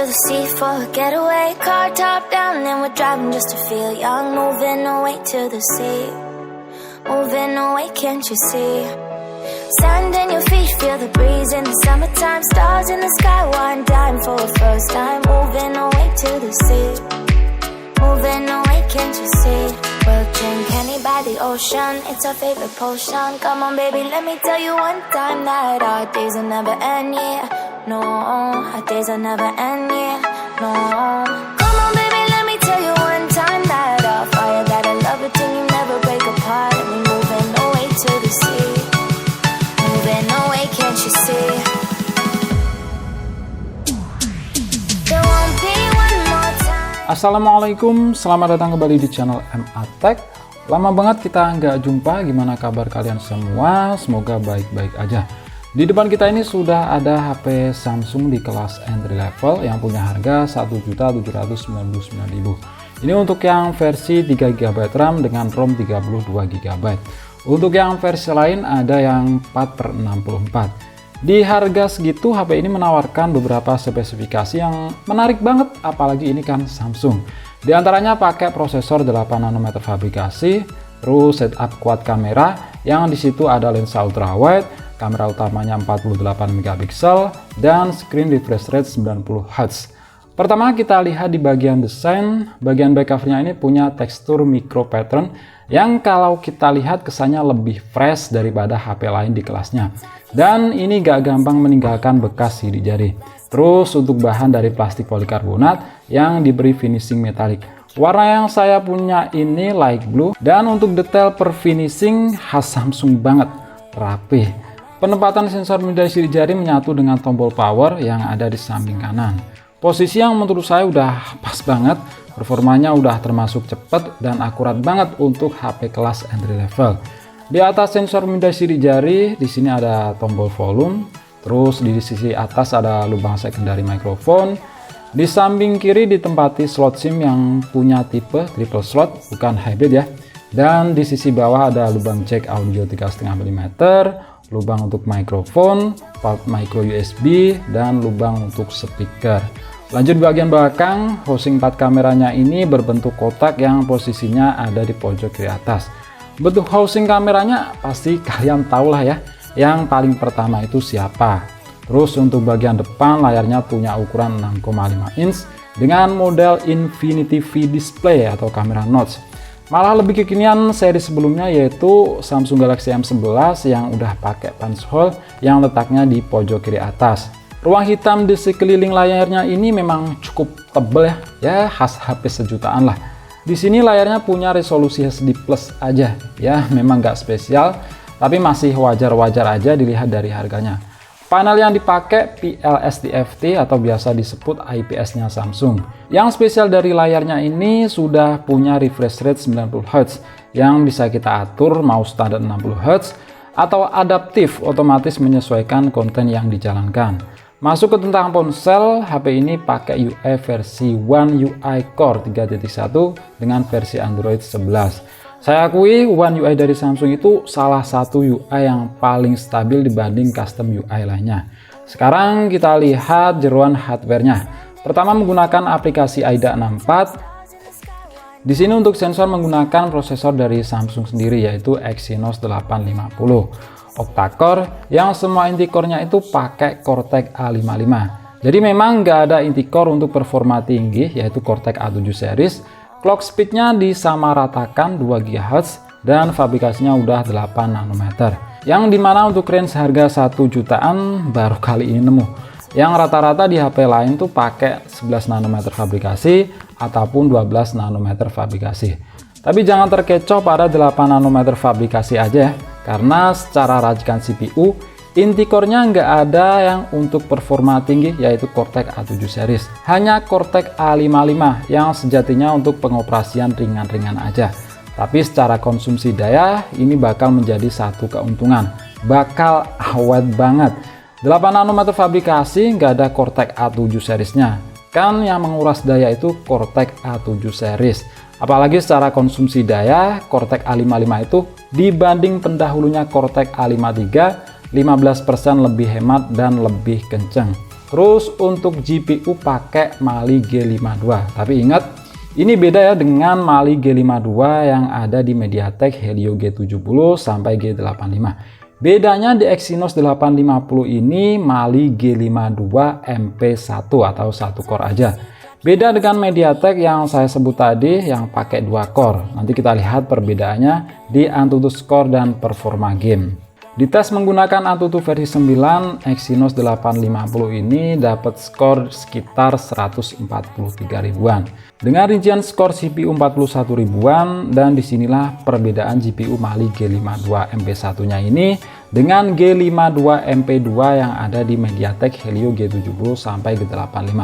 the sea for a getaway. Car top down and we're driving just to feel young. Moving away to the sea, moving away, can't you see? Sand in your feet, feel the breeze in the summertime. Stars in the sky, one dime for a first time. Moving away to the sea, moving away, can't you see? We'll drink honey by the ocean, it's our favorite potion. Come on baby, let me tell you one time that our days will never end, yeah. No, our days will never end, yeah. No, come on baby, let me tell you one time that our fire got a love between you, never break apart. And we moving away to the sea, moving away, can't you see? There won't be one more time. Assalamualaikum, selamat datang kembali di channel MA Tech. Lama banget kita nggak jumpa, gimana kabar kalian semua? Semoga baik-baik aja. Di depan kita ini sudah ada HP Samsung di kelas entry level yang punya harga Rp1.799.000. Ini untuk yang versi 3GB RAM dengan ROM 32GB. Untuk yang versi lain ada yang 4/64. Di harga segitu HP ini menawarkan beberapa spesifikasi yang menarik banget, apalagi ini kan Samsung. Di antaranya pakai prosesor 8nm fabrikasi, terus setup quad kamera yang disitu ada lensa ultrawide, kamera utamanya 48MP dan screen refresh rate 90Hz. Pertama kita lihat di bagian desain, bagian back covernya ini punya tekstur micro pattern yang kalau kita lihat kesannya lebih fresh daripada HP lain di kelasnya. Dan ini gak gampang meninggalkan bekas sidik jari. Terus untuk bahan dari plastik polikarbonat yang diberi finishing metalik. Warna yang saya punya ini light blue dan untuk detail per finishing khas Samsung banget, rapih. Penempatan sensor media sidik jari menyatu dengan tombol power yang ada di samping kanan. Posisi yang menurut saya udah pas banget, performanya udah termasuk cepat dan akurat banget untuk HP kelas entry level. Di atas sensor media sidik jari, di sini ada tombol volume, terus di sisi atas ada lubang secondary microphone. Di samping kiri ditempati slot SIM yang punya tipe triple slot, bukan hybrid ya. Dan di sisi bawah ada lubang jack audio 3,5 mm, lubang untuk mikrofon, port micro USB, dan lubang untuk speaker. Lanjut bagian belakang, housing 4 kameranya ini berbentuk kotak yang posisinya ada di pojok kiri atas. Bentuk housing kameranya pasti kalian tahu lah ya, yang paling pertama itu siapa. Terus untuk bagian depan layarnya punya ukuran 6,5 inch dengan model Infinity V display atau kamera notch. Malah lebih kekinian seri sebelumnya yaitu Samsung Galaxy M11 yang udah pakai punch hole yang letaknya di pojok kiri atas. Ruang hitam di sekeliling layarnya ini memang cukup tebal ya khas HP sejutaan lah. Di sini layarnya punya resolusi HD Plus aja ya, memang nggak spesial tapi masih wajar-wajar aja dilihat dari harganya. Panel yang dipakai PLS TFT atau biasa disebut IPS-nya Samsung. Yang spesial dari layarnya ini sudah punya refresh rate 90Hz yang bisa kita atur mau standar 60Hz atau adaptif otomatis menyesuaikan konten yang dijalankan. Masuk ke tentang ponsel, HP ini pakai UI versi One UI Core 3.1 dengan versi Android 11. Saya akui One UI dari Samsung itu salah satu UI yang paling stabil dibanding custom UI lainnya. Sekarang kita lihat jeroan hardware-nya. Pertama menggunakan aplikasi AIDA 64. Di sini untuk sensor menggunakan prosesor dari Samsung sendiri yaitu Exynos 850 octa-core yang semua inti core-nya itu pakai Cortex A55. Jadi memang nggak ada inti core untuk performa tinggi yaitu Cortex A7 series. Clock speed-nya disamaratakan 2 GHz dan fabrikasinya udah 8nm. Yang dimana untuk range harga 1 jutaan baru kali ini nemu. Yang rata-rata di HP lain tuh pakai 11nm fabrikasi ataupun 12nm fabrikasi. Tapi jangan terkecoh pada 8nm fabrikasi aja ya. Karena secara racikan CPU, inti core-nya nggak ada yang untuk performa tinggi yaitu Cortex A7 series. Hanya Cortex A55 yang sejatinya untuk pengoperasian ringan-ringan aja. Tapi secara konsumsi daya ini bakal menjadi satu keuntungan. Bakal awet banget. 8nm fabrikasi nggak ada Cortex A7 seriesnya. Kan yang menguras daya itu Cortex A7 series. Apalagi secara konsumsi daya, Cortex A55 itu dibanding pendahulunya Cortex A53 15% lebih hemat dan lebih kenceng. Terus untuk GPU pakai Mali G52. Tapi ingat, ini beda ya dengan Mali G52 yang ada di MediaTek Helio G70 sampai G85. Bedanya di Exynos 850 ini Mali G52 MP1 atau 1 core aja. Beda dengan MediaTek yang saya sebut tadi yang pakai 2 core. Nanti kita lihat perbedaannya di AnTuTu score dan performa game. Di tes menggunakan AnTuTu versi 9, Exynos 850 ini dapat skor sekitar 143 ribuan. Dengan rincian skor CPU 41 ribuan, dan disinilah perbedaan GPU Mali G52 MP1-nya ini dengan G52 MP2 yang ada di MediaTek Helio G70 sampai G85.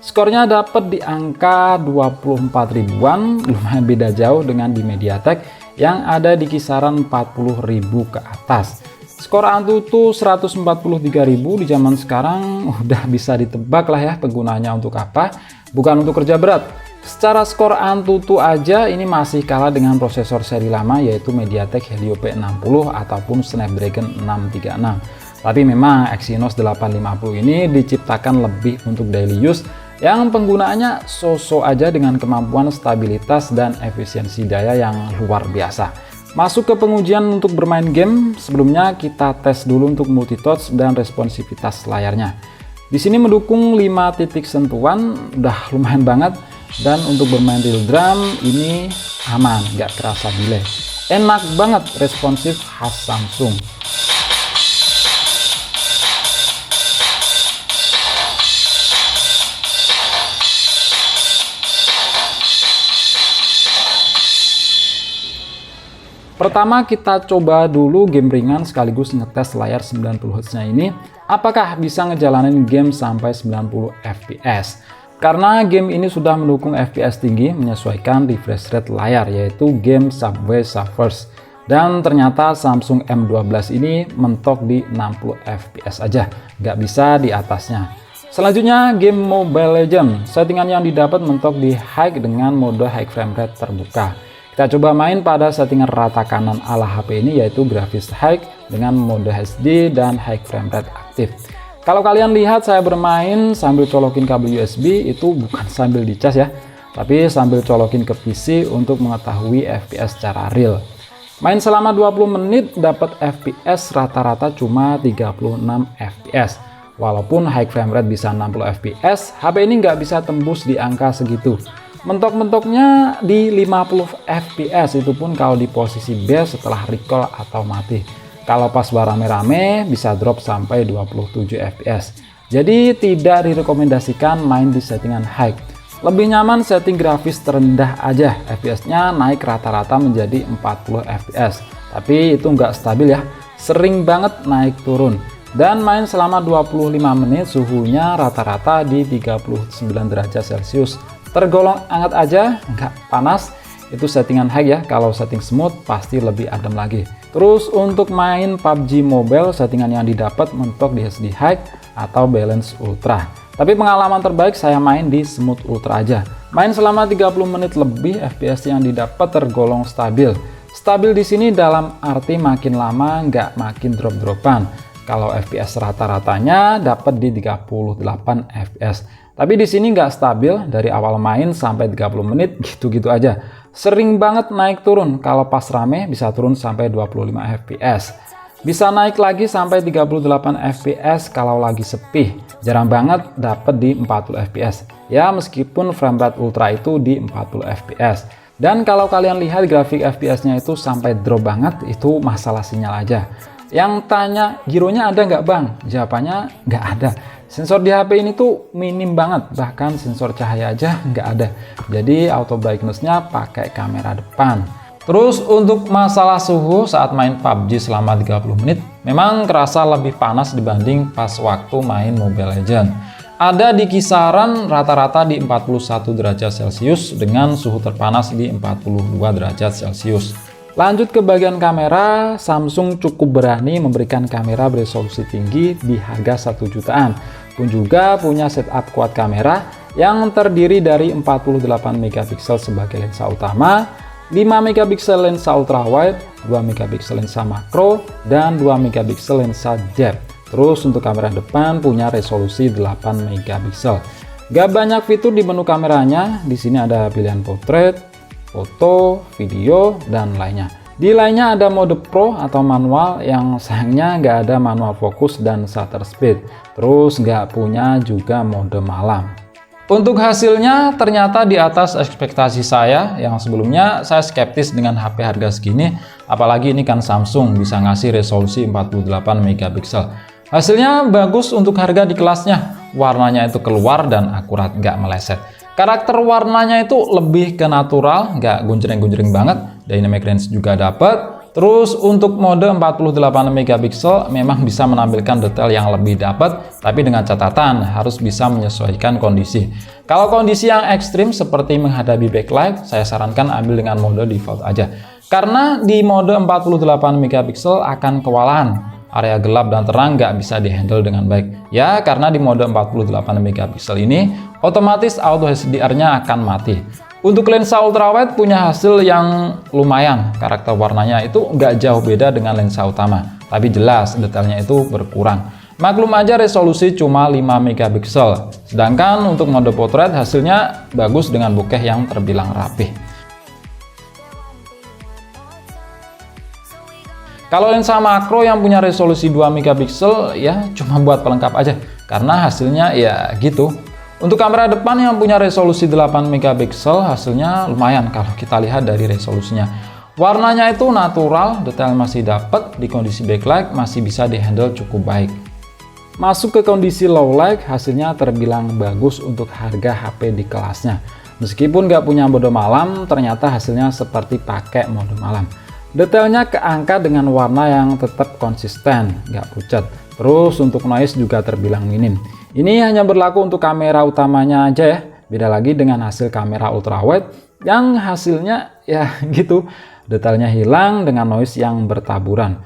Skornya dapat di angka 24 ribuan, lumayan beda jauh dengan di MediaTek yang ada di kisaran 40.000 ke atas. Skor AnTuTu 143.000 di zaman sekarang udah bisa ditebak lah ya penggunanya untuk apa, bukan untuk kerja berat. Secara skor AnTuTu aja ini masih kalah dengan prosesor seri lama yaitu MediaTek Helio P60 ataupun Snapdragon 636. Tapi memang Exynos 850 ini diciptakan lebih untuk daily use yang penggunaannya so-so aja dengan kemampuan stabilitas dan efisiensi daya yang luar biasa. Masuk ke pengujian untuk bermain game, sebelumnya kita tes dulu untuk multitouch dan responsivitas layarnya. Di sini mendukung 5 titik sentuhan, udah lumayan banget. Dan untuk bermain real drum ini aman, nggak kerasa delay. Enak banget, responsif khas Samsung. Pertama kita coba dulu game ringan sekaligus ngetes layar 90 Hz nya ini apakah bisa ngejalanin game sampai 90 fps. Karena game ini sudah mendukung FPS tinggi menyesuaikan refresh rate layar yaitu game Subway Surfers. Dan ternyata Samsung M12 ini mentok di 60 fps aja, nggak bisa di atasnya. Selanjutnya game Mobile Legends, settingan yang didapat mentok di high dengan mode high frame rate terbuka. Kita coba main pada settingan rata kanan ala HP ini yaitu grafis high dengan mode HD dan high frame rate aktif. Kalau kalian lihat saya bermain sambil colokin kabel USB itu bukan sambil dicas ya, tapi sambil colokin ke PC untuk mengetahui FPS secara real. Main selama 20 menit dapat FPS rata-rata cuma 36 FPS. Walaupun high frame rate bisa 60 FPS, HP ini nggak bisa tembus di angka segitu. Mentok-mentoknya di 50 fps, itu pun kalau di posisi base setelah recall atau mati. Kalau pas rame-rame bisa drop sampai 27 fps. Jadi tidak direkomendasikan main di settingan high. Lebih nyaman setting grafis terendah aja, fps-nya naik rata-rata menjadi 40 fps. Tapi itu nggak stabil ya, sering banget naik turun. Dan main selama 25 menit suhunya rata-rata di 39 derajat Celcius. Tergolong hangat aja, nggak panas. Itu settingan high ya, kalau setting smooth pasti lebih adem lagi. Terus untuk main PUBG Mobile, settingan yang didapat mentok di HD High atau Balance Ultra. Tapi pengalaman terbaik saya main di Smooth Ultra aja. Main selama 30 menit lebih, FPS yang didapat tergolong stabil. Stabil di sini dalam arti makin lama nggak makin drop-dropan. Kalau FPS rata-ratanya dapat di 38 fps. Tapi di sini nggak stabil, dari awal main sampai 30 menit gitu-gitu aja. Sering banget naik turun, kalau pas rame bisa turun sampai 25 fps. Bisa naik lagi sampai 38 fps kalau lagi sepi. Jarang banget dapat di 40 fps. Ya meskipun frame rate ultra itu di 40 fps. Dan kalau kalian lihat grafik fps-nya itu sampai drop banget, itu masalah sinyal aja. Yang tanya gironya ada nggak bang? Jawabannya nggak ada. Sensor di HP ini tuh minim banget, bahkan sensor cahaya aja nggak ada. Jadi auto brightness-nya pakai kamera depan. Terus untuk masalah suhu saat main PUBG selama 30 menit, memang kerasa lebih panas dibanding pas waktu main Mobile Legends. Ada di kisaran rata-rata di 41 derajat Celcius dengan suhu terpanas di 42 derajat Celcius. Lanjut ke bagian kamera, Samsung cukup berani memberikan kamera beresolusi tinggi di harga 1 jutaan. Pun juga punya setup kuat kamera yang terdiri dari 48 megapiksel sebagai lensa utama, 5 megapiksel lensa ultrawide, 2 megapiksel lensa makro, dan 2 megapiksel lensa depth. Terus untuk kamera depan punya resolusi 8 megapiksel. Gak banyak fitur di menu kameranya. Di sini ada pilihan portrait, foto, video, dan lainnya. Di lainnya ada mode Pro atau manual yang sayangnya nggak ada manual fokus dan shutter speed. Terus nggak punya juga mode malam. Untuk hasilnya ternyata di atas ekspektasi saya. Yang sebelumnya saya skeptis dengan HP harga segini. Apalagi ini kan Samsung bisa ngasih resolusi 48 megapiksel. Hasilnya bagus untuk harga di kelasnya. Warnanya itu keluar dan akurat, nggak meleset. Karakter warnanya itu lebih ke natural, nggak gunjreng-gunjreng banget. Dynamic range juga dapat. Terus untuk mode 48 megapiksel memang bisa menampilkan detail yang lebih dapat, tapi dengan catatan harus bisa menyesuaikan kondisi. Kalau kondisi yang ekstrim seperti menghadapi backlight, saya sarankan ambil dengan mode default aja. Karena di mode 48 megapiksel akan kewalahan. Area gelap dan terang nggak bisa dihandle dengan baik. Ya, karena di mode 48 megapiksel ini otomatis auto HDR-nya akan mati. Untuk lensa ultrawide punya hasil yang lumayan. Karakter warnanya itu nggak jauh beda dengan lensa utama, tapi jelas detailnya itu berkurang. Maklum aja resolusi cuma 5 megapiksel. Sedangkan untuk mode portrait hasilnya bagus dengan bokeh yang terbilang rapih. Kalau lensa makro yang punya resolusi 2 megapiksel ya cuma buat pelengkap aja, karena hasilnya ya gitu. Untuk kamera depan yang punya resolusi 8 megapiksel hasilnya lumayan kalau kita lihat dari resolusinya. Warnanya itu natural, detail masih dapat, di kondisi backlight masih bisa dihandle cukup baik. Masuk ke kondisi low light hasilnya terbilang bagus untuk harga HP di kelasnya. Meskipun nggak punya mode malam, ternyata hasilnya seperti pakai mode malam. Detailnya keangkat dengan warna yang tetap konsisten, nggak pucat. Terus untuk noise juga terbilang minim. Ini hanya berlaku untuk kamera utamanya aja ya. Beda lagi dengan hasil kamera ultrawide yang hasilnya ya gitu. Detailnya hilang dengan noise yang bertaburan.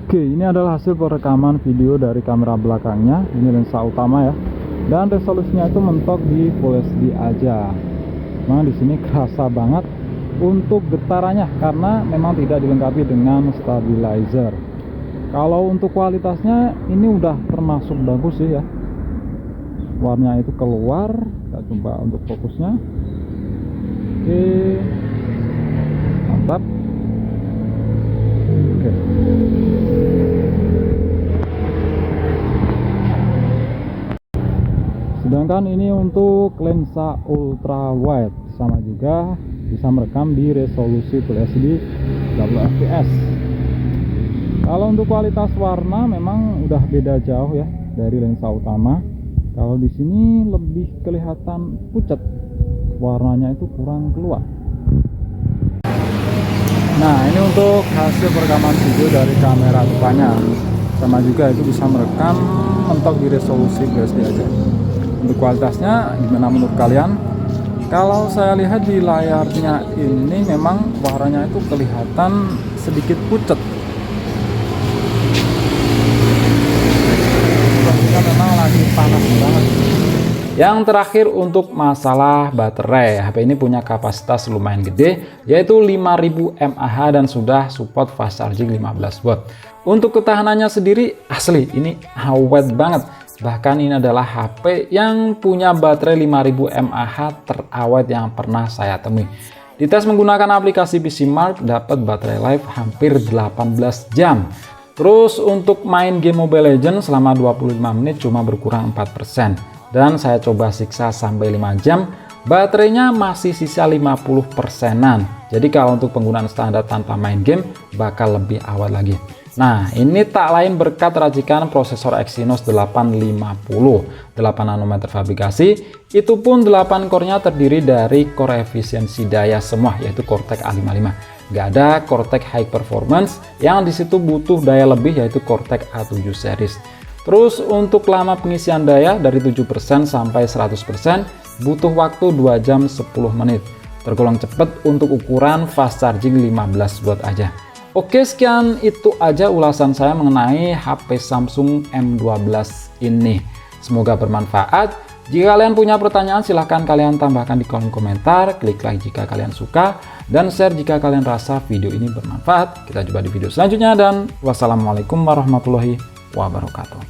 Oke, ini adalah hasil perekaman video dari kamera belakangnya. Ini lensa utama ya. Dan resolusinya itu mentok di Full HD aja. Nah, di sini kerasa banget untuk getarannya karena memang tidak dilengkapi dengan stabilizer. Kalau untuk kualitasnya ini udah termasuk bagus sih ya. Warnanya itu keluar. Kita coba untuk fokusnya. Oke, mantap. Oke. Sedangkan ini untuk lensa ultra wide, sama juga bisa merekam di resolusi Full HD 30 fps. Kalau untuk kualitas warna memang udah beda jauh ya dari lensa utama. Kalau di sini lebih kelihatan pucat, warnanya itu kurang keluar. Nah, ini untuk hasil perekaman video dari kamera depannya. Sama juga itu bisa merekam mentok di resolusi Full HD aja. Untuk kualitasnya gimana menurut kalian? Kalau saya lihat di layarnya ini memang warnanya itu kelihatan sedikit pucat. Memang lagi panas banget. Yang terakhir untuk masalah baterai, HP ini punya kapasitas lumayan gede, yaitu 5000 mAh dan sudah support fast charging 15 watt. Untuk ketahanannya sendiri asli ini awet banget. Bahkan ini adalah HP yang punya baterai 5000 mAh terawet yang pernah saya temui. Di tes menggunakan aplikasi PCmark dapat baterai life hampir 18 jam. Terus untuk main game Mobile Legends selama 25 menit cuma berkurang 4%. Dan saya coba siksa sampai 5 jam, baterainya masih sisa 50%-an. Jadi kalau untuk penggunaan standar tanpa main game bakal lebih awet lagi. Nah, ini tak lain berkat racikan prosesor Exynos 850, 8 nanometer fabrikasi. Itu pun 8 core-nya terdiri dari core efisiensi daya semua, yaitu Cortex A55. Nggak ada Cortex High Performance yang disitu butuh daya lebih, yaitu Cortex A7 series. Terus untuk lama pengisian daya dari 7% sampai 100% butuh waktu 2 jam 10 menit. Tergolong cepat untuk ukuran fast charging 15 watt aja. Oke, sekian itu aja ulasan saya mengenai HP Samsung M12 ini. Semoga bermanfaat. Jika kalian punya pertanyaan silahkan kalian tambahkan di kolom komentar. Klik like jika kalian suka dan share jika kalian rasa video ini bermanfaat. Kita jumpa di video selanjutnya dan wassalamualaikum warahmatullahi wabarakatuh. wabarakatuh.